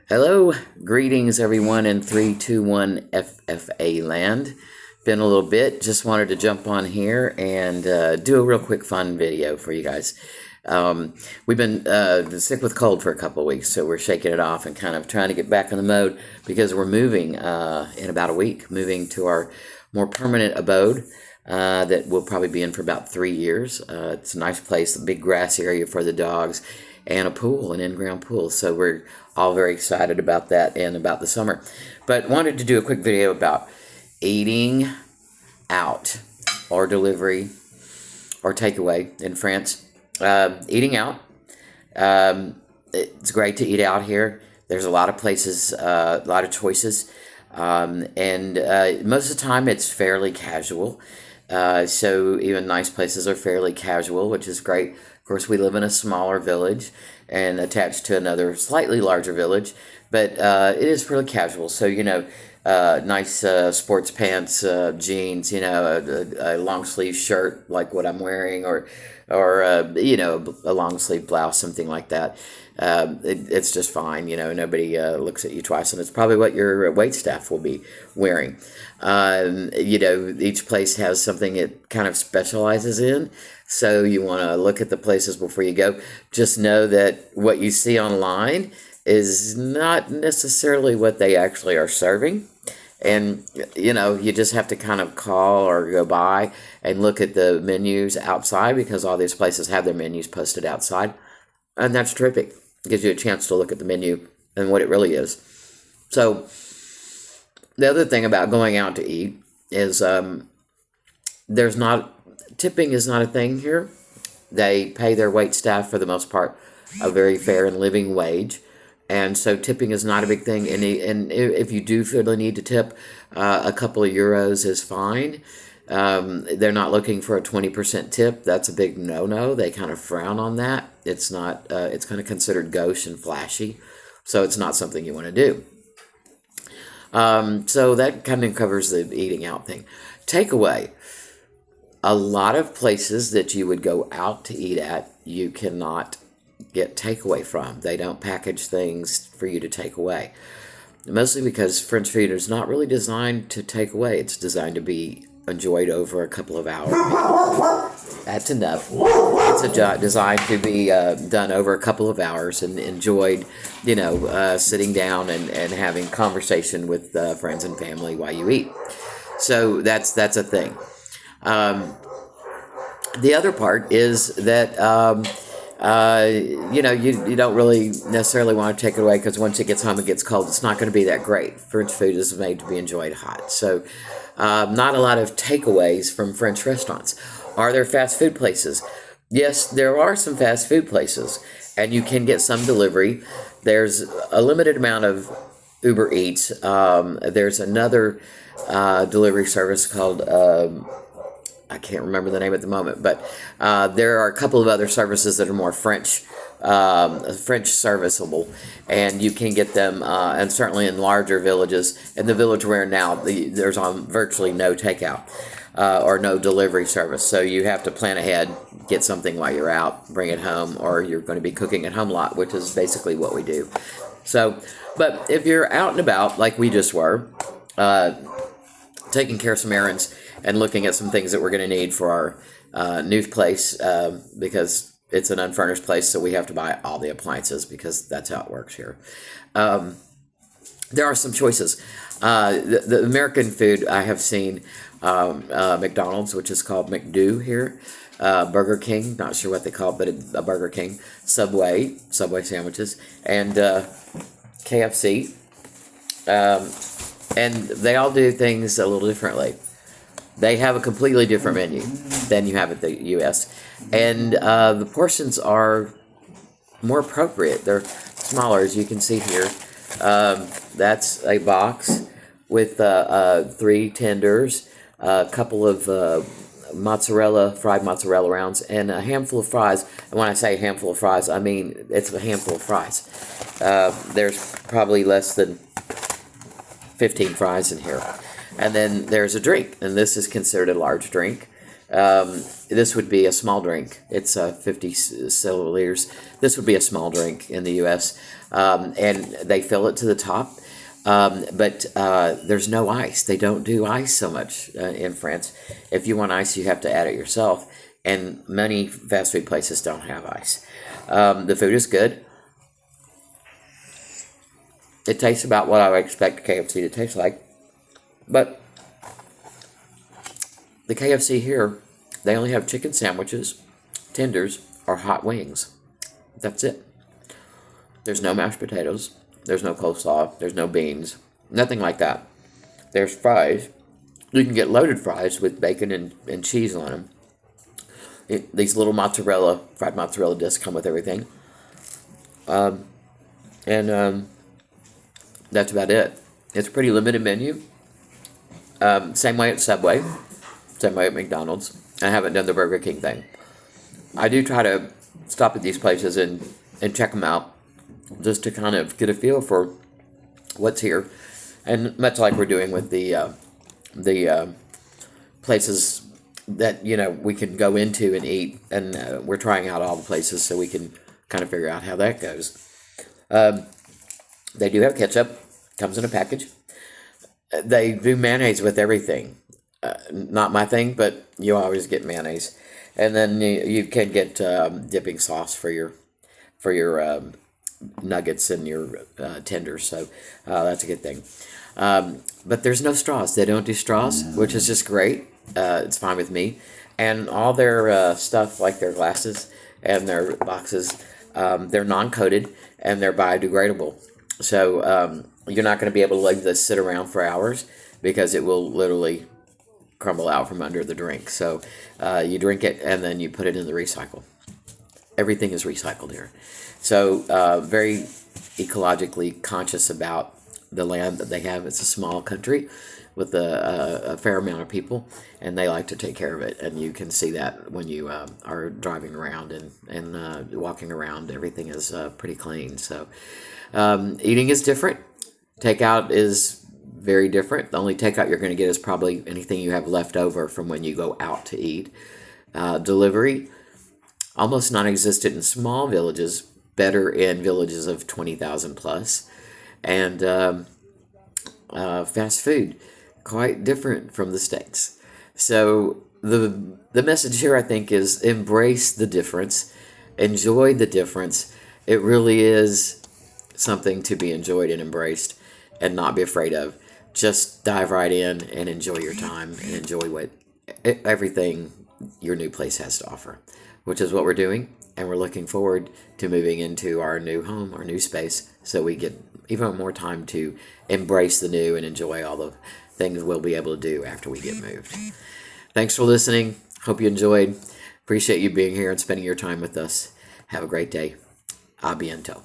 Hello, greetings everyone in 321 FFA land. Been a little bit, just wanted to jump on here and do a real quick fun video for you guys. We've been sick with cold for a couple of weeks, so we're shaking it off and kind of trying to get back in the mode because we're moving in about a week, moving to our more permanent abode that we'll probably be in for about 3 years. It's a nice place, a big grass area for the dogs, and a pool, an in-ground pool. So we're all very excited about that and about the summer. But wanted to do a quick video about eating out or delivery or takeaway in France. Eating out. It's great to eat out here. There's a lot of places, a lot of choices. And most of the time it's fairly casual. So even nice places are fairly casual, which is great. Of course, we live in a smaller village and attached to another slightly larger village, but it is fairly casual. So, nice sports pants, jeans, a long sleeve shirt like what I'm wearing, or a long sleeve blouse, something like that. It's just fine. Nobody looks at you twice, and it's probably what your wait staff will be wearing. Each place has something it kind of specializes in. So you want to look at the places before you go. Just know that what you see online is not necessarily what they actually are serving. And, you just have to kind of call or go by and look at the menus outside, because all these places have their menus posted outside. And that's terrific. It gives you a chance to look at the menu and what it really is. So the other thing about going out to eat is tipping is not a thing here. They pay their wait staff, for the most part, a very fair and living wage. And so tipping is not a big thing. And if you do feel the need to tip, a couple of euros is fine. They're not looking for a 20% tip. That's a big no-no. They kind of frown on that. It's not. It's kind of considered gauche and flashy. So it's not something you want to do. So that kind of covers the eating out thing. Takeaway. A lot of places that you would go out to eat at, you cannot get takeaway from. They don't package things for you to take away. Mostly because French food is not really designed to take away. It's designed to be enjoyed over a couple of hours. That's enough. It's designed to be done over a couple of hours and enjoyed, sitting down and having conversation with friends and family while you eat. So that's a thing. The other part is that, you don't really necessarily want to take it away, because once it gets home, it gets cold. It's not going to be that great. French food is made to be enjoyed hot. So not a lot of takeaways from French restaurants. Are there fast food places? Yes, there are some fast food places, and you can get some delivery. There's a limited amount of Uber Eats. There's another delivery service called... I can't remember the name at the moment, but there are a couple of other services that are more French serviceable, and you can get them, and certainly in larger villages. In the village we're in now, there's virtually no takeout or no delivery service, so you have to plan ahead, get something while you're out, bring it home, or you're going to be cooking at home a lot, which is basically what we do. So, but if you're out and about, like we just were, taking care of some errands and looking at some things that we're going to need for our new place, because it's an unfurnished place, so we have to buy all the appliances, because that's how it works here. There are some choices. The American food I have seen, McDonald's, which is called McDo here, Burger King, not sure what they call it, but a Burger King, Subway sandwiches, and KFC. And they all do things a little differently. They have a completely different menu than you have at the U.S. And the portions are more appropriate. They're smaller, as you can see here. That's a box with 3 tenders, a couple of fried mozzarella rounds, and a handful of fries. And when I say a handful of fries, I mean it's a handful of fries. There's probably less than 15 fries in here. And then there's a drink, and this is considered a large drink. This would be a small drink. It's 50 milliliters. This would be a small drink in the U.S. and they fill it to the top. But there's no ice. They don't do ice so much in France. If you want ice, you have to add it yourself. And many fast food places don't have ice. The food is good. It tastes about what I would expect KFC to taste like. But the KFC here, they only have chicken sandwiches, tenders, or hot wings. That's it. There's no mashed potatoes. There's no coleslaw. There's no beans. Nothing like that. There's fries. You can get loaded fries with bacon and cheese on them. These little fried mozzarella discs come with everything. And that's about it. It's a pretty limited menu. Same way at Subway. Same way at McDonald's. I haven't done the Burger King thing. I do try to stop at these places and check them out, just to kind of get a feel for what's here. And much like we're doing with the places that, we can go into and eat, and we're trying out all the places so we can kind of figure out how that goes. They do have ketchup. Comes in a package. They do mayonnaise with everything. Not my thing, but you always get mayonnaise. And then you can get dipping sauce for your nuggets and your tenders. So that's a good thing. But there's no straws. They don't do straws, which is just great. It's fine with me. And all their stuff, like their glasses and their boxes, they're non-coated and they're biodegradable. So you're not going to be able to let this sit around for hours because it will literally crumble out from under the drink. So you drink it and then you put it in the recycle. Everything is recycled here. So very ecologically conscious about the land that they have. It's a small country with a fair amount of people, and they like to take care of it. And you can see that when you are driving around and walking around. Everything is pretty clean. So eating is different. Takeout is very different. The only takeout you're going to get is probably anything you have left over from when you go out to eat. Delivery, almost non-existent in small villages, better in villages of 20,000 plus. And fast food, quite different from the States. So the message here, I think, is embrace the difference, enjoy the difference. It really is something to be enjoyed and embraced and not be afraid of. Just dive right in and enjoy your time and enjoy everything your new place has to offer, which is what we're doing. And we're looking forward to moving into our new home, our new space, so we get even more time to embrace the new and enjoy all the things we'll be able to do after we get moved. Thanks for listening. Hope you enjoyed. Appreciate you being here and spending your time with us. Have a great day. A bientôt.